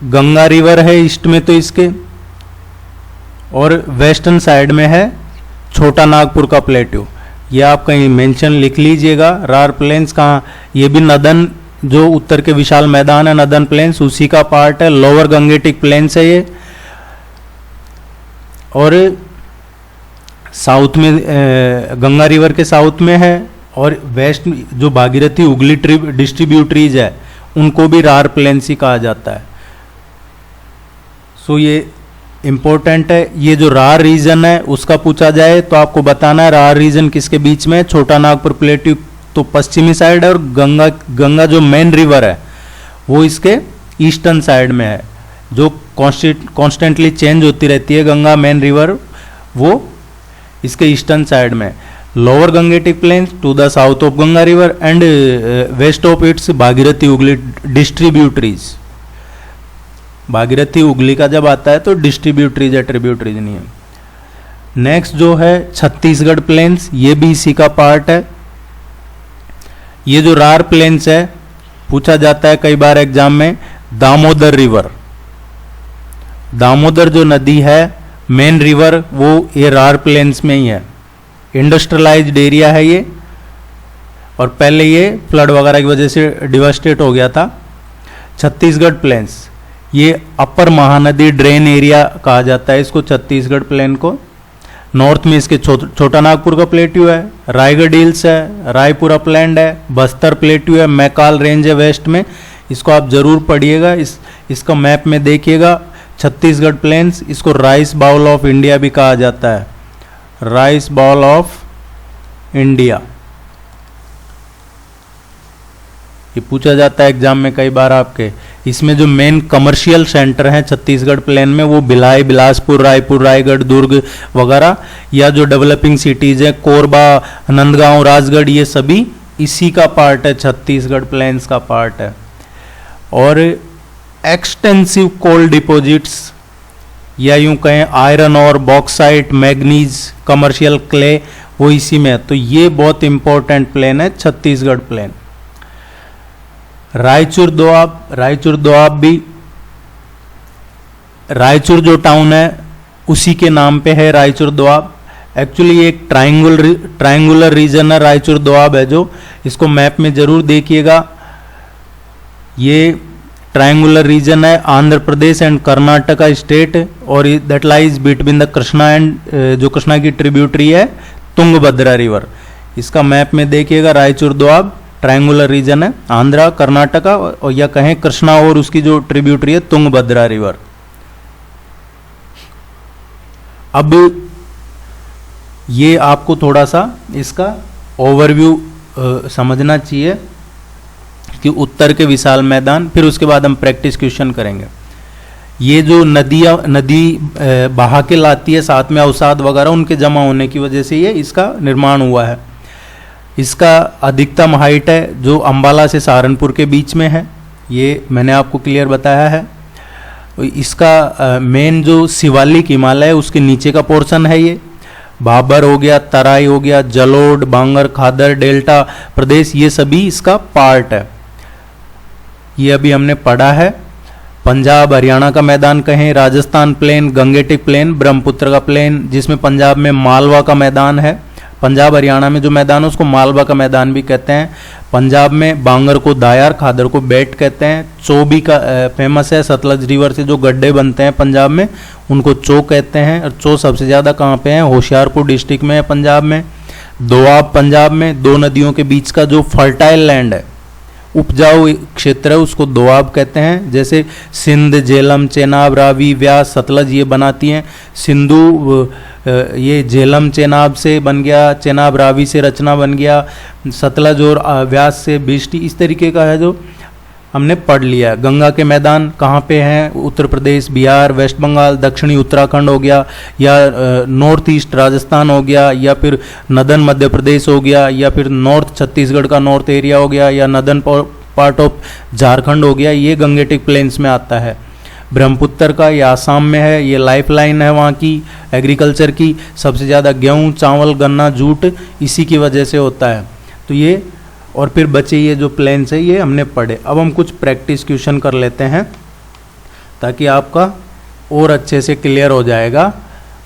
Speaker 1: गंगा रिवर है ईस्ट में तो इसके, और वेस्टर्न साइड में है छोटा नागपुर का प्लेट्यू। ये आप कहीं मेंशन लिख लीजिएगा। रार प्लेन्स कहाँ, ये भी नदन, जो उत्तर के विशाल मैदान है नदन प्लेन्स, उसी का पार्ट है। लोअर गंगेटिक प्लेन्स है ये, और साउथ में गंगा रिवर के साउथ में है, और वेस्ट जो भागीरथी उगली डिस्ट्रीब्यूटरीज है उनको भी रार प्लेन्स ही कहा जाता है। सो ये इंपॉर्टेंट है। ये जो रार रीजन है उसका पूछा जाए तो आपको बताना है रार रीजन किसके बीच में है, छोटा नागपुर प्लेट्यू तो पश्चिमी साइड है, और गंगा जो मेन रिवर है वो इसके ईस्टर्न साइड में है। जो कॉन्स्टेंटली चेंज होती रहती है गंगा मेन रिवर, वो इसके ईस्टर्न साइड में। Lower Gangetic plains to the south of Ganga river and west of its Bhagirathi Hooghly distributaries. Bhagirathi Hooghly का जब आता है तो डिस्ट्रीब्यूटरीज है, ट्रिब्यूटरीज नहीं है। नेक्स्ट जो है छत्तीसगढ़ प्लेन्स, ये भी इसी का पार्ट है। ये जो रार प्लेन्स है पूछा जाता है कई बार एग्जाम में, दामोदर रिवर, दामोदर जो नदी है मेन रिवर, वो ये रार प्लेन्स में ही है। इंडस्ट्रियलाइज्ड एरिया है ये, और पहले ये फ्लड वगैरह की वजह से डिवास्टेट हो गया था। छत्तीसगढ़ प्लेन्स, ये अपर महानदी ड्रेन एरिया कहा जाता है इसको, छत्तीसगढ़ प्लेन को। नॉर्थ में इसके छोटा नागपुर का प्लेट्यू है, रायगढ़ हिल्स है, रायपुर अपलैंड है, बस्तर प्लेट्यू है, मैकाल रेंज है वेस्ट में। इसको आप जरूर पढ़िएगा, इसका मैप में देखिएगा। छत्तीसगढ़ प्लेन्स, इसको राइस बाउल ऑफ इंडिया भी कहा जाता है, राइस बाउल ऑफ इंडिया। ये पूछा जाता है एग्जाम में कई बार आपके। इसमें जो मेन कमर्शियल सेंटर हैं छत्तीसगढ़ प्लेन में वो भिलाई, बिलासपुर, रायपुर, रायगढ़, दुर्ग वगैरह, या जो डेवलपिंग सिटीज हैं कोरबा, नंदगांव, राजगढ़, ये सभी इसी का पार्ट है, छत्तीसगढ़ प्लेन्स का पार्ट है। और एक्सटेंसिव कोल डिपॉजिट्स, या यूं कहें आयरन और बॉक्साइट, मैग्नीज, कमर्शियल क्ले, वो इसी में है। तो ये बहुत इंपॉर्टेंट प्लेन है छत्तीसगढ़ प्लेन। रायचूर दोआब, रायचूर दोआब भी, रायचूर जो टाउन है उसी के नाम पे है रायचूर दोआब। एक्चुअली ये एक ट्रायंगुलर रीजन है, रायचूर दोआब है जो, इसको मैप में जरूर देखिएगा। ये ट्रायंगुलर रीजन है, आंध्र प्रदेश एंड कर्नाटका स्टेट, और that lies between the Krishna and जो कृष्णा की ट्रिब्यूटरी है तुंगभद्रा रिवर। इसका मैप में देखिएगा, रायचूर दोआब ट्रायंगुलर रीजन है, आंध्रा, कर्नाटका, और या कहें कृष्णा और उसकी जो ट्रिब्यूटरी है तुंगभद्रा रिवर। अब ये आपको थोड़ा सा इसका ओवरव्यू समझना चाहिए कि उत्तर के विशाल मैदान, फिर उसके बाद हम प्रैक्टिस क्वेश्चन करेंगे। ये जो नदी बहा के लाती है, साथ में अवसाद वगैरह उनके जमा होने की वजह से ये इसका निर्माण हुआ है। इसका अधिकतम हाइट है जो अंबाला से सहारनपुर के बीच में है, ये मैंने आपको क्लियर बताया है। इसका मेन जो शिवालिक हिमालय है उसके नीचे का पोर्शन है ये। भाबर हो गया, तराई हो गया, जलोढ़, बांगर, खादर, डेल्टा प्रदेश, ये सभी इसका पार्ट है। ये अभी हमने पढ़ा है। पंजाब हरियाणा का मैदान कहें, Rajasthan plain, Gangetic plain, Brahmaputra का प्लेन, जिसमें पंजाब में मालवा का मैदान है। पंजाब हरियाणा में जो मैदान है उसको मालवा का मैदान भी कहते हैं। पंजाब में बांगर को दायार, खादर को बेट कहते हैं। चो भी का फेमस है, सतलज रिवर से जो गड्ढे बनते हैं पंजाब में उनको चो कहते हैं। और चो सबसे ज़्यादा कहाँ पे है? होशियारपुर डिस्ट्रिक्ट में है पंजाब में। दोआब पंजाब में, दो नदियों के बीच का जो फर्टाइल लैंड है, उपजाऊ क्षेत्र है, उसको दोआब कहते हैं। जैसे सिंध, झेलम, चेनाब, रावी, व्यास, सतलज ये बनाती हैं। सिंधु ये झेलम चेनाब से बन गया, चेनाब रावी से रचना बन गया, सतलज और व्यास से बिष्टी, इस तरीके का है जो हमने पढ़ लिया। गंगा के मैदान कहाँ पे हैं? उत्तर प्रदेश, बिहार, वेस्ट बंगाल, दक्षिणी उत्तराखंड हो गया, या नॉर्थ ईस्ट राजस्थान हो गया, या फिर नदन मध्य प्रदेश हो गया, या फिर नॉर्थ छत्तीसगढ़ का नॉर्थ एरिया हो गया, या नदन पार्ट ऑफ झारखंड हो गया, ये गंगेटिक प्लेन्स में आता है। ब्रह्मपुत्र का ये आसाम में है, ये लाइफ लाइन है वहाँ की एग्रीकल्चर की। सबसे ज़्यादा गेहूँ, चावल, गन्ना, जूट इसी की वजह से होता है। तो ये और फिर बचे ये जो प्लेन्स है ये हमने पढ़े। अब हम कुछ प्रैक्टिस क्वेश्चन कर लेते हैं ताकि आपका और अच्छे से क्लियर हो जाएगा,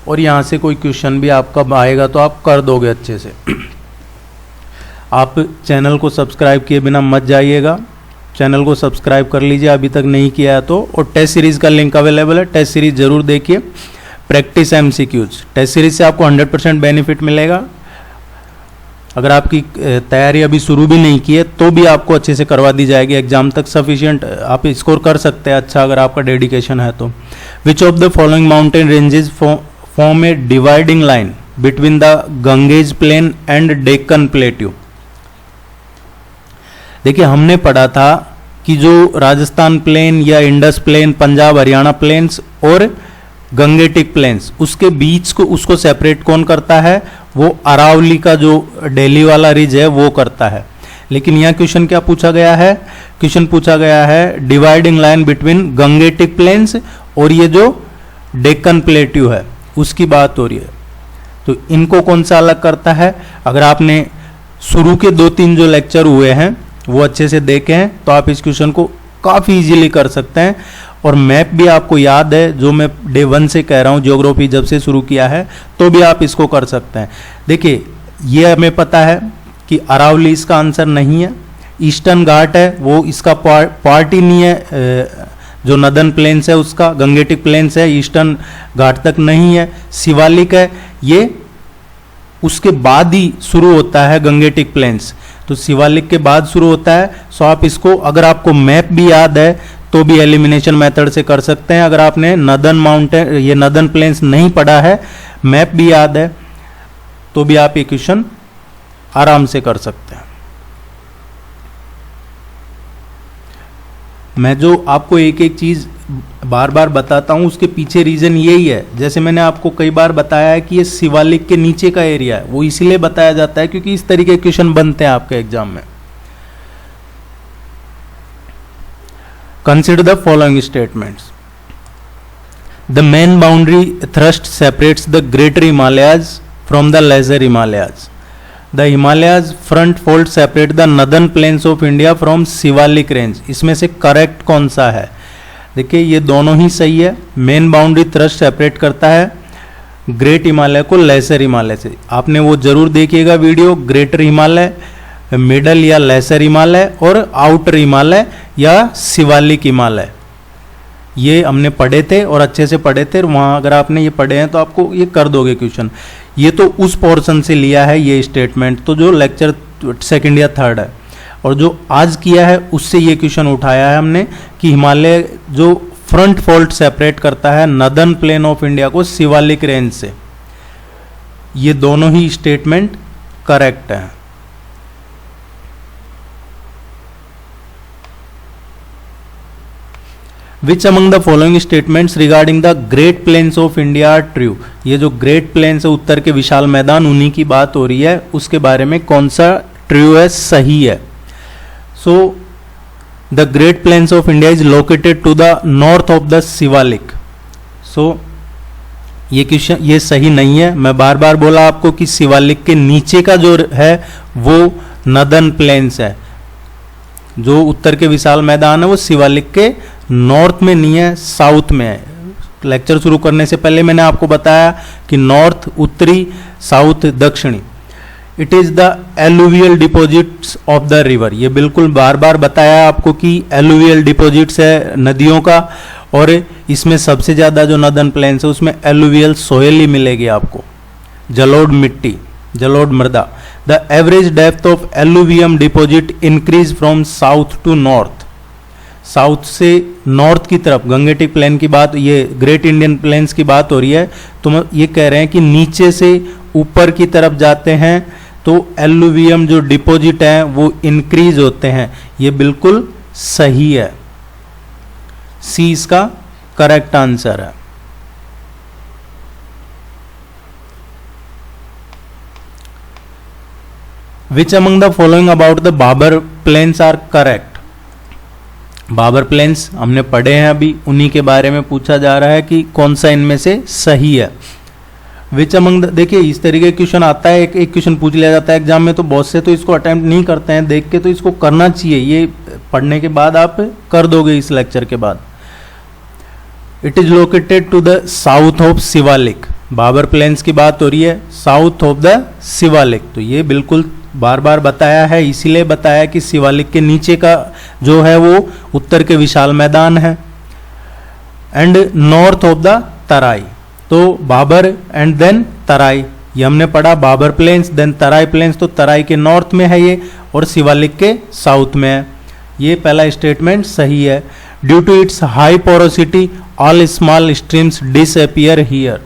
Speaker 1: और यहाँ से कोई क्वेश्चन भी आपका आएगा तो आप कर दोगे अच्छे से। आप चैनल को सब्सक्राइब किए बिना मत जाइएगा, चैनल को सब्सक्राइब कर लीजिए अभी तक नहीं किया है तो। और टेस्ट सीरीज़ का लिंक अवेलेबल है, टेस्ट सीरीज़ जरूर देखिए। प्रैक्टिस MCQs, टेस्ट सीरीज से आपको 100% बेनिफिट मिलेगा। अगर आपकी तैयारी अभी शुरू भी नहीं की है तो भी आपको अच्छे से करवा दी जाएगी, एग्जाम तक सफिशिएंट आप स्कोर कर सकते हैं अच्छा अगर आपका डेडिकेशन है तो। Which of the following mountain ranges form a dividing line between the Ganges plain and Deccan plateau? देखिए हमने पढ़ा था कि जो राजस्थान प्लेन या Indus plain, Punjab Haryana plains और गंगेटिक प्लेन्स, उसके बीच को उसको सेपरेट कौन करता है? वो अरावली का जो दिल्ली वाला रिज है वो करता है। लेकिन यहाँ क्वेश्चन क्या पूछा गया है? क्वेश्चन पूछा गया है dividing line between Gangetic planes और ये जो डेक्कन प्लेट्यू है उसकी बात हो रही है। तो इनको कौन सा अलग करता है? अगर आपने शुरू के 2-3 जो लेक्चर हुए हैं वो अच्छे से देखे हैं तो आप इस क्वेश्चन को काफ़ी इजीली कर सकते हैं। और मैप भी आपको याद है जो मैं डे 1 से कह रहा हूँ, ज्योग्राफी जब से शुरू किया है तो भी आप इसको कर सकते हैं। देखिए ये हमें पता है कि अरावली इसका आंसर नहीं है। ईस्टर्न घाट है वो इसका पार्ट ही नहीं है, जो नदन प्लेन्स है उसका। गंगेटिक प्लेन्स है, ईस्टर्न घाट तक नहीं है। शिवालिक है, ये उसके बाद ही शुरू होता है गंगेटिक प्लेन्स, तो शिवालिक के बाद शुरू होता है। सो आप इसको, अगर आपको मैप भी याद है तो भी एलिमिनेशन मेथड से कर सकते हैं। अगर आपने नदन माउंटेन ये नदन प्लेन्स नहीं पढ़ा है, मैप भी याद है, तो भी आप ये क्वेश्चन आराम से कर सकते हैं। मैं जो आपको एक एक चीज बार बार बताता हूं उसके पीछे रीजन यही है। जैसे मैंने आपको कई बार बताया है कि ये शिवालिक के नीचे का एरिया है, वो इसीलिए बताया जाता है क्योंकि इस तरीके के क्वेश्चन बनते हैं आपके एग्जाम में। Consider the following statements. The main boundary thrust separates the Greater Himalayas from the Lesser Himalayas. The Himalayas front fold separate the northern plains of India from Shivalik range. इसमें से correct कौन सा है? देखिए ये दोनों ही सही है। मेन बाउंड्री थ्रस्ट सेपरेट करता है ग्रेट हिमालय को लेसर हिमालय से। आपने वो जरूर देखिएगा वीडियो, ग्रेटर हिमालय, मिडल या लेसर हिमालय और आउटर हिमालय या शिवालिक हिमालय, ये हमने पढ़े थे और अच्छे से पढ़े थे। वहाँ अगर आपने ये पढ़े हैं तो आपको ये कर दोगे क्वेश्चन। ये तो उस पोर्शन से लिया है ये स्टेटमेंट, तो जो लेक्चर 2nd या 3rd है, और जो आज किया है उससे ये क्वेश्चन उठाया है हमने कि हिमालय जो फ्रंट फोल्ड सेपरेट करता है नदर्न प्लेन ऑफ इंडिया को शिवालिक रेंज से। ये दोनों ही स्टेटमेंट करेक्ट है। Which among the following statements regarding the great plains of India are true. ये जो ग्रेट प्लेन्स है, उत्तर के विशाल मैदान, उन्हीं की बात हो रही है, उसके बारे में कौन सा ट्रू है, सही है। So the great plains of India is located to the north of the Shivalik. So ये क्वेश्चन, ये सही नहीं है। मैं बार बार बोला आपको कि शिवालिक के नीचे का जो है वो नदर्न प्लेन्स है। जो उत्तर के विशाल मैदान है वो शिवालिक के नॉर्थ में नहीं है, साउथ में है। लेक्चर शुरू करने से पहले मैंने आपको बताया कि नॉर्थ उत्तरी, साउथ दक्षिणी। It is the alluvial deposits of the river. ये बिल्कुल बार बार बताया आपको कि एलुवियल डिपॉजिट्स है नदियों का, और इसमें सबसे ज्यादा जो नदर्न प्लेन्स है उसमें एलुवियल सोयल ही मिलेगी आपको, जलोढ़ मिट्टी, जलोढ़ मृदा। The average depth of alluvium deposit increase from south to north. South से नॉर्थ की तरफ, गंगेटिक प्लेन की बात, ये ग्रेट इंडियन प्लेन्स की बात हो रही है, तो ये कह रहे हैं कि नीचे से ऊपर की तरफ जाते हैं तो एलुवियम जो डिपॉजिट है वो इंक्रीज होते हैं। ये बिल्कुल सही है, सी इसका करेक्ट आंसर है। Which among the following about the Bhabar plains are correct. Bhabar plains हमने पढ़े हैं अभी, उन्हीं के बारे में पूछा जा रहा है कि कौन सा इनमें से सही है। विच अमंग, देखिए इस तरीके का क्वेश्चन आता है, एक क्वेश्चन पूछ लिया जाता है एग्जाम में, तो बहुत से तो इसको अटेम्प्ट नहीं करते हैं देख के, तो इसको करना चाहिए। ये पढ़ने के बाद आप कर दोगे इस लेक्चर के बाद। It is located to the south of Shivalik. Bhabar plains की बात हो रही है, साउथ ऑफ द शिवालिक, तो ये बिल्कुल बार बार बताया है, इसीलिए बताया कि शिवालिक के नीचे का जो है वो उत्तर के विशाल मैदान है। एंड नॉर्थ ऑफ द तराई, तो बाबर एंड देन तराई, ये हमने पढ़ा, बाबर प्लेन्स देन तराई प्लेन्स, तो तराई के नॉर्थ में है ये और शिवालिक के साउथ में है। ये पहला स्टेटमेंट सही है। Due to its high porosity all small streams disappear here.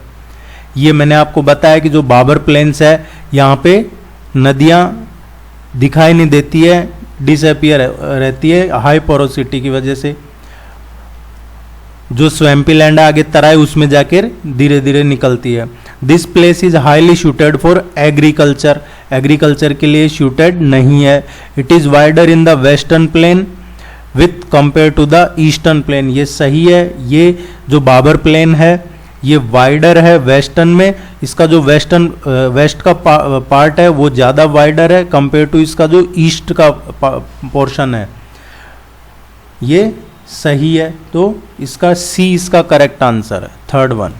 Speaker 1: ये मैंने आपको बताया कि जो बाबर प्लेन्स है यहाँ पे नदियाँ दिखाई नहीं देती है, डिसअपीयर रहती है हाई पोरोसिटी की वजह से। जो स्वैम्पी लैंड है आगे तराई, उसमें जाकर धीरे धीरे निकलती है। This place is highly suited for agriculture. Agriculture के लिए शूटेड नहीं है। It is wider in the western plain with compare to the eastern plain. ये सही है। ये जो बाबर प्लेन है ये वाइडर है वेस्टर्न में, इसका जो वेस्ट का पार्ट है वो ज़्यादा वाइडर है कंपेयर टू इसका जो ईस्ट का पोर्शन है। ये सही है, तो इसका सी इसका करेक्ट आंसर है, थर्ड वन।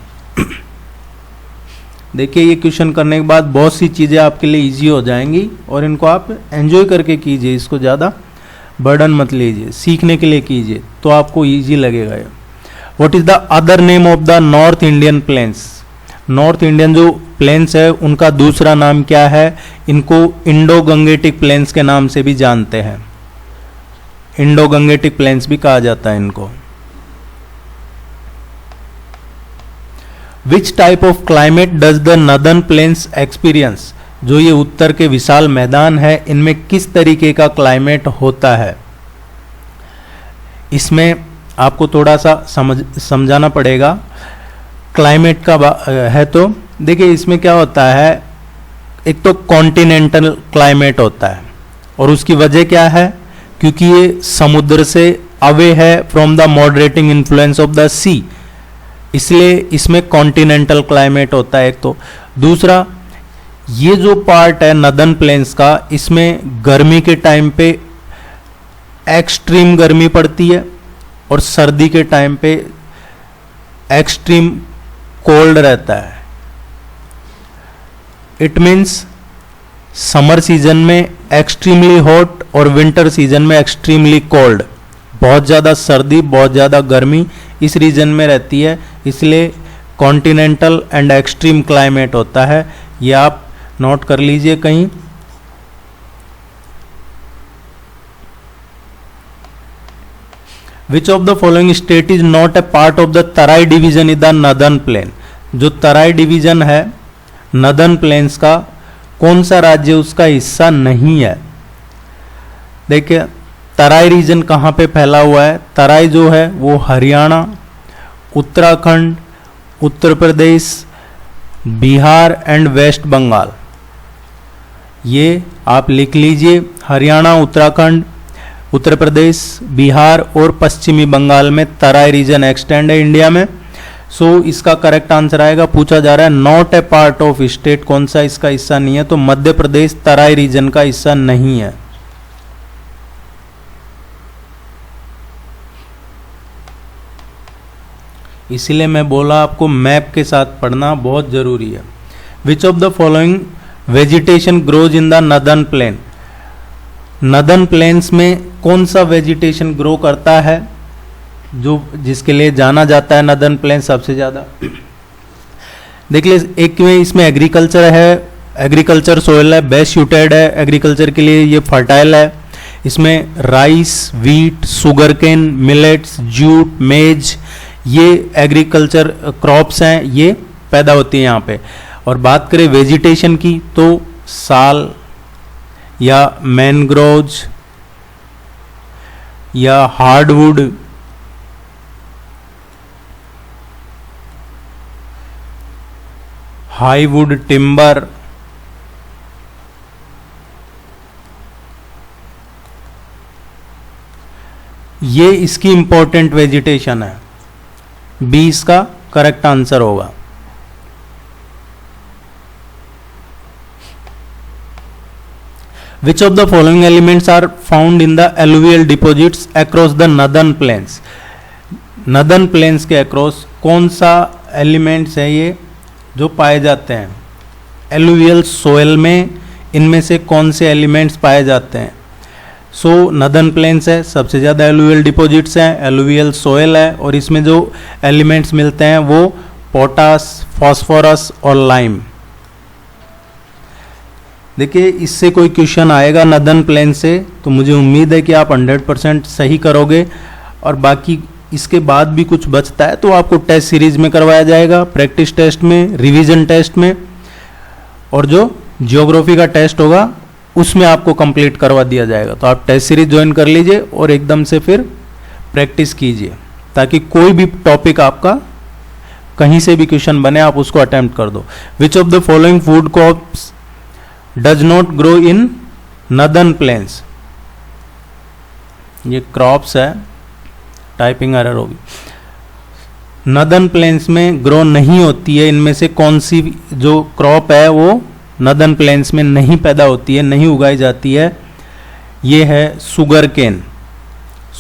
Speaker 1: देखिए ये क्वेश्चन करने के बाद बहुत सी चीज़ें आपके लिए इजी हो जाएंगी और इनको आप एंजॉय करके कीजिए, इसको ज़्यादा बर्डन मत लीजिए, सीखने के लिए कीजिए तो आपको इजी लगेगा ये। What is the other name of the north Indian plains. North Indian जो प्लेन्स है उनका दूसरा नाम क्या है? इनको इंडो गंगेटिक प्लेन्स के नाम से भी जानते हैं, इंडो गंगेटिक प्लेन्स भी कहा जाता है इनको। Which type of climate does the northern plains experience. जो ये उत्तर के विशाल मैदान है इनमें किस तरीके का क्लाइमेट होता है, इसमें आपको थोड़ा सा समझाना पड़ेगा। क्लाइमेट का है तो देखिए इसमें क्या होता है, एक तो कॉन्टिनेंटल क्लाइमेट होता है और उसकी वजह क्या है, क्योंकि ये समुद्र से अवे है from the moderating influence of the sea, इसलिए इसमें कॉन्टिनेंटल क्लाइमेट होता है एक तो। दूसरा, ये जो पार्ट है नदर्न प्लेन्स का, इसमें गर्मी के टाइम पे एक्सट्रीम गर्मी पड़ती है और सर्दी के टाइम पे एक्सट्रीम कोल्ड रहता है। इट मीन्स समर सीजन में एक्सट्रीमली हॉट और विंटर सीजन में एक्सट्रीमली कोल्ड, बहुत ज़्यादा सर्दी बहुत ज़्यादा गर्मी इस रीजन में रहती है, इसलिए कॉन्टिनेंटल एंड एक्सट्रीम क्लाइमेट होता है। ये आप नोट कर लीजिए कहीं। विच of the following state is not a part of the Terai division in the northern plane. जो तराई डिवीजन है नदर्न प्लेन्स का, कौन सा राज्य उसका हिस्सा नहीं है? देखिए तराई रीजन कहाँ पे फैला हुआ है? तराई जो है वो हरियाणा, उत्तराखंड, उत्तर प्रदेश, बिहार एंड वेस्ट बंगाल। ये आप लिख लीजिए, हरियाणा, उत्तराखंड, उत्तर प्रदेश, बिहार और पश्चिमी बंगाल में तराई रीजन एक्सटेंड है इंडिया में। सो इसका करेक्ट आंसर आएगा, पूछा जा रहा है not a part of state, कौन सा इसका हिस्सा नहीं है? तो मध्य प्रदेश तराई रीजन का हिस्सा नहीं है। इसलिए मैं बोला आपको मैप के साथ पढ़ना बहुत जरूरी है। Which of the following vegetation grows in the northern plain? Northern plains में कौन सा वेजिटेशन ग्रो करता है, जो जिसके लिए जाना जाता है नदर्न प्लेन सबसे ज़्यादा? देख लीजिए, एक में इसमें एग्रीकल्चर है, एग्रीकल्चर सोयल है, बेस्ट सूटेड है एग्रीकल्चर के लिए, ये फर्टाइल है। इसमें rice, wheat, sugar cane, millets, jute, maize, ये एग्रीकल्चर क्रॉप्स हैं, ये पैदा होती हैं यहाँ पे। और बात करें वेजिटेशन की तो साल या मैनग्रोव्स या हार्डवुड, हाईवुड, टिम्बर, ये इसकी इंपॉर्टेंट वेजिटेशन है। बी इसका करेक्ट आंसर होगा। Which of the following elements are found in the alluvial deposits across the northern plains? Northern plains के अक्रॉस कौन सा एलिमेंट्स है ये जो पाए जाते हैं? एलुवियल सोयल में इनमें से कौन से एलिमेंट्स पाए जाते हैं? सो नदर्न प्लेन्स है, सबसे ज़्यादा एलुवियल डिपॉजिट्स हैं, एलुवियल सोयल है, और इसमें जो एलिमेंट्स मिलते हैं वो पोटास, फॉस्फोरस और लाइम। देखिए, इससे कोई क्वेश्चन आएगा नदर्न प्लेन से तो मुझे उम्मीद है कि आप 100% सही करोगे। और बाकी इसके बाद भी कुछ बचता है तो आपको टेस्ट सीरीज में करवाया जाएगा, प्रैक्टिस टेस्ट में, रिवीजन टेस्ट में, और जो ज्योग्राफी का टेस्ट होगा उसमें आपको कंप्लीट करवा दिया जाएगा। तो आप टेस्ट सीरीज ज्वाइन कर लीजिए और एकदम से फिर प्रैक्टिस कीजिए ताकि कोई भी टॉपिक आपका कहीं से भी क्वेश्चन बने आप उसको अटेम्प्ट कर दो। Which of the following food crops does not grow in northern plains? ये क्रॉप्स है, टाइपिंग एरर होगी। नदर्न प्लेन्स में ग्रो नहीं होती है, इनमें से कौन सी जो क्रॉप है वो नदर्न प्लेन्स में नहीं पैदा होती है, नहीं उगाई जाती है? ये है शुगर केन।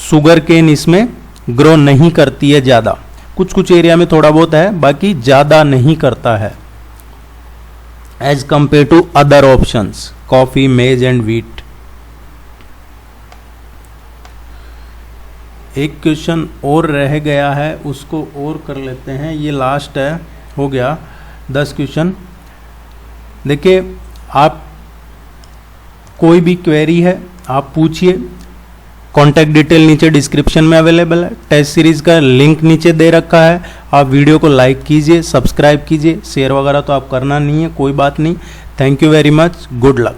Speaker 1: शुगर केन इसमें ग्रो नहीं करती है ज़्यादा, कुछ कुछ एरिया में थोड़ा बहुत है, बाकी ज़्यादा नहीं करता है as compare to other options, coffee, maize and wheat. एक क्वेश्चन और रह गया है, उसको और कर लेते हैं, ये लास्ट है, हो गया 10 क्वेश्चन। देखिए, आप कोई भी क्वेरी है आप पूछिए, कॉन्टैक्ट डिटेल नीचे डिस्क्रिप्शन में अवेलेबल है, टेस्ट सीरीज का लिंक नीचे दे रखा है। आप वीडियो को लाइक कीजिए, सब्सक्राइब कीजिए, शेयर वगैरह तो आप करना नहीं है, कोई बात नहीं। Thank you very much, good luck.